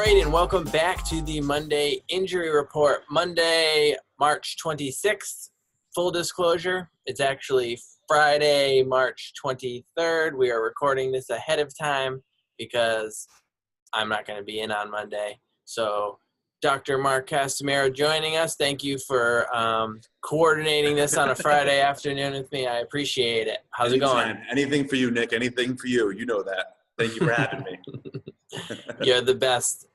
right, and welcome back to the Monday Injury Report. Monday, March 26th. Full disclosure, it's actually Friday, March 23rd. We are recording this ahead of time because I'm not going to be in on Monday. So, Dr. Mark Casimiro joining us. Thank you for coordinating this on a Friday afternoon with me. I appreciate it. How's it going? Anything for you, Nick. Anything for you. You know that. Thank you for having me. You're the best.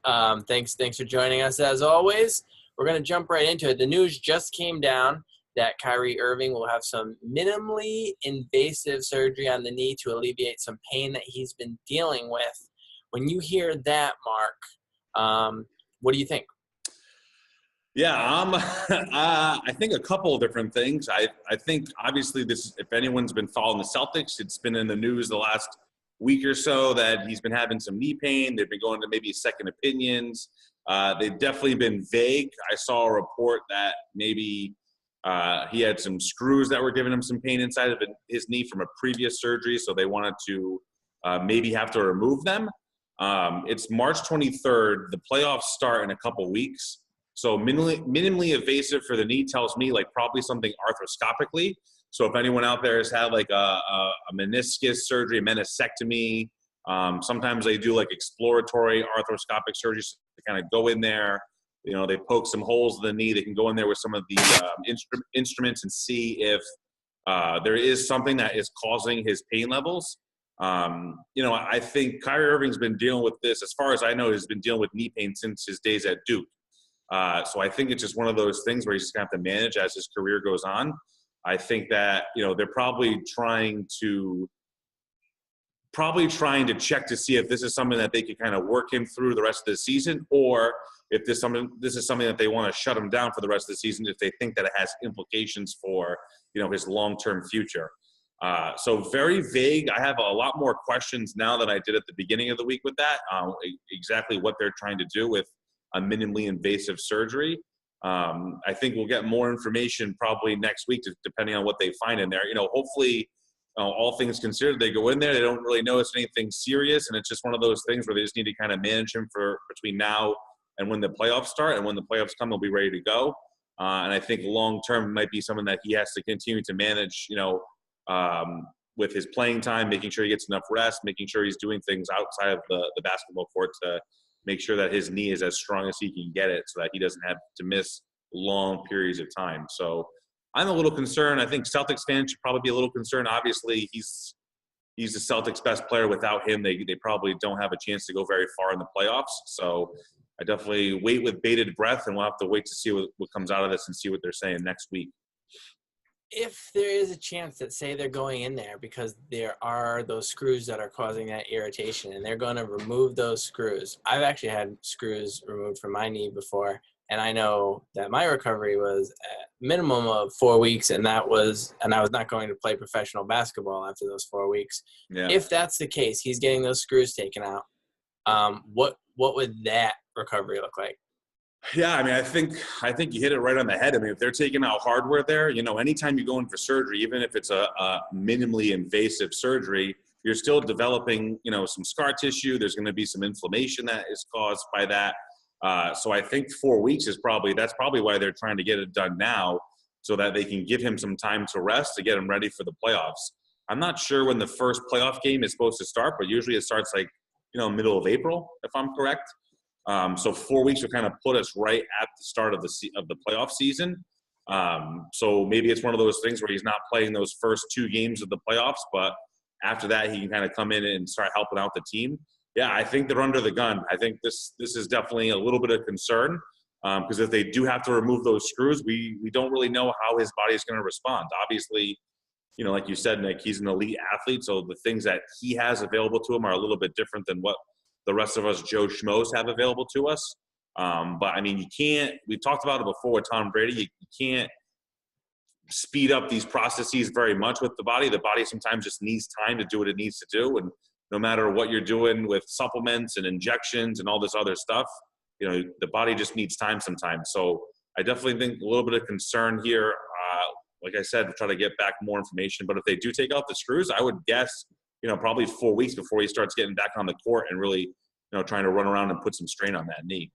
Thanks for joining us as always. We're going to jump right into it. The news just came down that Kyrie Irving will have some minimally invasive surgery on the knee to alleviate some pain that he's been dealing with. When you hear that, Mark, what do you think? Yeah, I think a couple of different things. I think obviously this, if anyone's been following the Celtics, it's been in the news the last week or so that he's been having some knee pain. They've been going to maybe second opinions. They've definitely been vague. I saw a report that maybe he had some screws that were giving him some pain inside of his knee from a previous surgery, so they wanted to maybe have to remove them. It's March 23rd. The playoffs start in a couple weeks. So minimally invasive for the knee tells me like probably something arthroscopically. So if anyone out there has had like a meniscus surgery, a meniscectomy, sometimes they do like exploratory arthroscopic surgeries to kind of go in there. You know, they poke some holes in the knee. They can go in there with some of the instruments and see if there is something that is causing his pain levels. You know, I think Kyrie Irving's been dealing with this, as far as I know, he's been dealing with knee pain since his days at Duke. So I think it's just one of those things where he's just going to have to manage as his career goes on. I think that, you know, they're probably trying to check to see if this is something that they can kind of work him through the rest of the season, or if this is something that they want to shut him down for the rest of the season if they think that it has implications for, you know, his long-term future. So very vague. I have a lot more questions now than I did at the beginning of the week with that, exactly what they're trying to do with a minimally invasive surgery. I think we'll get more information probably next week, depending on what they find in there. You know, hopefully, all things considered, they go in there, they don't really notice anything serious, and it's just one of those things where they just need to kind of manage him for between now and when the playoffs start. And when the playoffs come, they'll be ready to go. And I think long-term might be something that he has to continue to manage, you know, with his playing time, making sure he gets enough rest, making sure he's doing things outside of the basketball court to make sure that his knee is as strong as he can get it so that he doesn't have to miss long periods of time. So I'm a little concerned. I think Celtics fans should probably be a little concerned. Obviously, he's the Celtics' best player. Without him, they probably don't have a chance to go very far in the playoffs. So I definitely wait with bated breath, and we'll have to wait to see what comes out of this and see what they're saying next week. If there is a chance that, say, they're going in there because there are those screws that are causing that irritation and they're going to remove those screws. I've actually had screws removed from my knee before, and I know that my recovery was a minimum of 4 weeks, and I was not going to play professional basketball after those 4 weeks. Yeah. If that's the case, he's getting those screws taken out. What would that recovery look like? Yeah, I mean, I think you hit it right on the head. I mean, if they're taking out hardware there, you know, anytime you go in for surgery, even if it's a minimally invasive surgery, you're still developing, you know, some scar tissue. There's going to be some inflammation that is caused by that. So I think 4 weeks that's probably why they're trying to get it done now, so that they can give him some time to rest to get him ready for the playoffs. I'm not sure when the first playoff game is supposed to start, but usually it starts like, you know, middle of April, if I'm correct. So 4 weeks would kind of put us right at the start of the playoff season. So maybe it's one of those things where he's not playing those first 2 games of the playoffs, but after that he can kind of come in and start helping out the team. Yeah, I think they're under the gun. I think this is definitely a little bit of concern, because if they do have to remove those screws, we don't really know how his body is going to respond. Obviously, you know, like you said, Nick, he's an elite athlete, so the things that he has available to him are a little bit different than what the rest of us Joe Schmoes have available to us. But I mean, we talked about it before with Tom Brady, you can't speed up these processes very much with the body. The body sometimes just needs time to do what it needs to do. And no matter what you're doing with supplements and injections and all this other stuff, you know, the body just needs time sometimes. So I definitely think a little bit of concern here. Like I said, try to get back more information. But if they do take out the screws, I would guess, you know, probably 4 weeks before he starts getting back on the court and really, trying to run around and put some strain on that knee.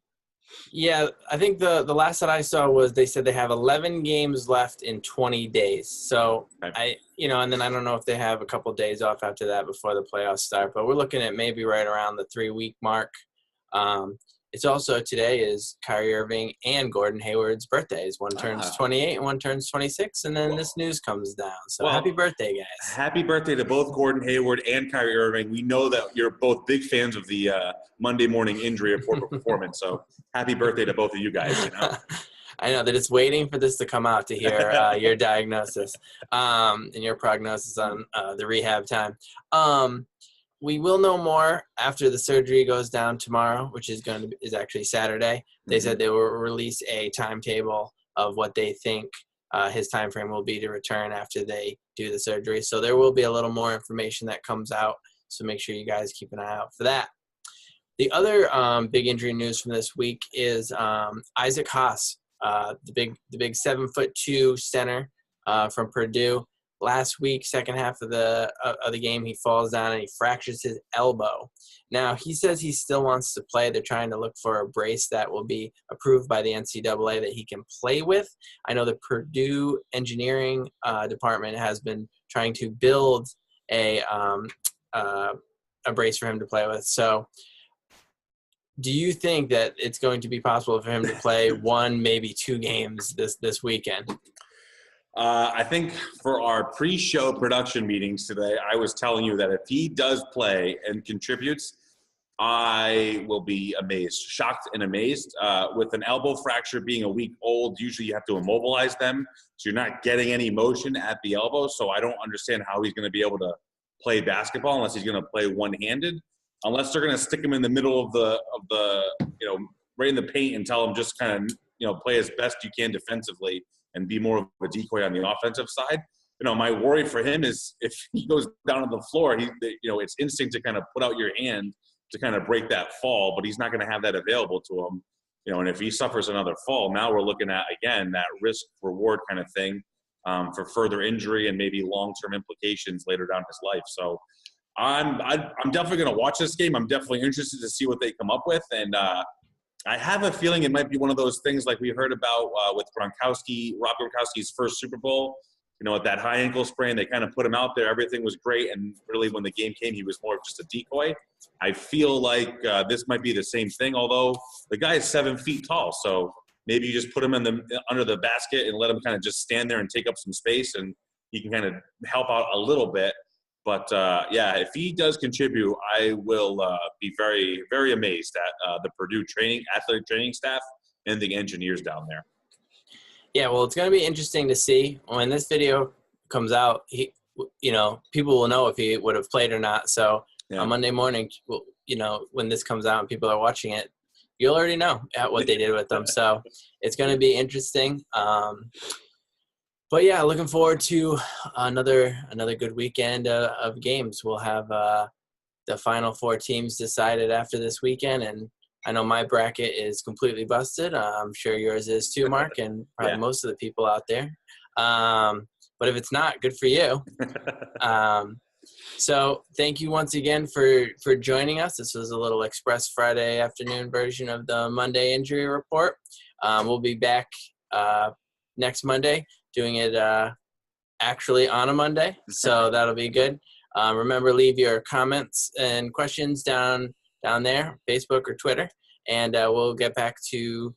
Yeah, I think the last that I saw was they said they have 11 games left in 20 days. So Okay. and then I don't know if they have a couple of days off after that before the playoffs start, but we're looking at maybe right around the 3-week mark. It's also today is Kyrie Irving and Gordon Hayward's birthdays. One turns 28 and one turns 26, and then this news comes down. So happy birthday, guys. Happy birthday to both Gordon Hayward and Kyrie Irving. We know that you're both big fans of the Monday morning injury report performance, so happy birthday to both of you guys. I know, they're just waiting for this to come out to hear your diagnosis and your prognosis on the rehab time. We will know more after the surgery goes down tomorrow, which is actually Saturday. They said they will release a timetable of what they think his time frame will be to return after they do the surgery. So there will be a little more information that comes out. So make sure you guys keep an eye out for that. The other big injury news from this week is Isaac Haas, the big 7'2" center from Purdue. Last week, second half of the game, he falls down and he fractures his elbow. Now, he says he still wants to play. They're trying to look for a brace that will be approved by the NCAA that he can play with. I know the Purdue engineering department has been trying to build a brace for him to play with. So do you think that it's going to be possible for him to play one, maybe 2 games this weekend? I think for our pre-show production meetings today, I was telling you that if he does play and contributes, I will be amazed, shocked and amazed. With an elbow fracture being a week old, usually you have to immobilize them, so you're not getting any motion at the elbow. So I don't understand how he's going to be able to play basketball unless he's going to play one-handed, unless they're going to stick him in the middle of the right in the paint and tell him just kind of play as best you can defensively and be more of a decoy on the offensive side. My worry for him is if he goes down on the floor, it's instinct to kind of put out your hand to kind of break that fall, but he's not going to have that available to him. And if he suffers another fall, now we're looking at, again, that risk reward kind of thing for further injury and maybe long-term implications later down his life. So I'm definitely going to watch this game. I'm definitely interested to see what they come up with. And I have a feeling it might be one of those things like we heard about with Rob Gronkowski's first Super Bowl. With that high ankle sprain, they kind of put him out there. Everything was great, and really when the game came, he was more of just a decoy. I feel like this might be the same thing, although the guy is 7 feet tall, so maybe you just put him under the basket and let him kind of just stand there and take up some space, and he can kind of help out a little bit. But, if he does contribute, I will be very, very amazed at the Purdue athletic training staff and the engineers down there. Yeah, well, it's going to be interesting to see when this video comes out. People will know if he would have played or not. So on Monday morning, when this comes out and people are watching it, you'll already know what they did with them. So it's going to be interesting. But yeah, looking forward to another good weekend of games. We'll have the final 4 teams decided after this weekend, and I know my bracket is completely busted. I'm sure yours is too, Mark, and probably most of the people out there. But if it's not, good for you. So thank you once again for joining us. This was a little Express Friday afternoon version of the Monday Injury Report. We'll be back next Monday doing it actually on a Monday, so that'll be good. Remember, leave your comments and questions down there, Facebook or Twitter, and we'll get back to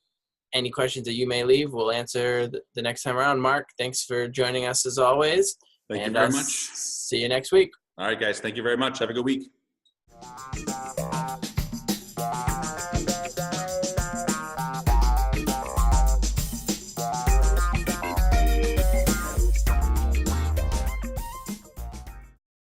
any questions that you may leave. We'll answer the next time around. Mark, thanks for joining us as always. Thank you very much. See you next week. All right, guys. Thank you very much. Have a good week.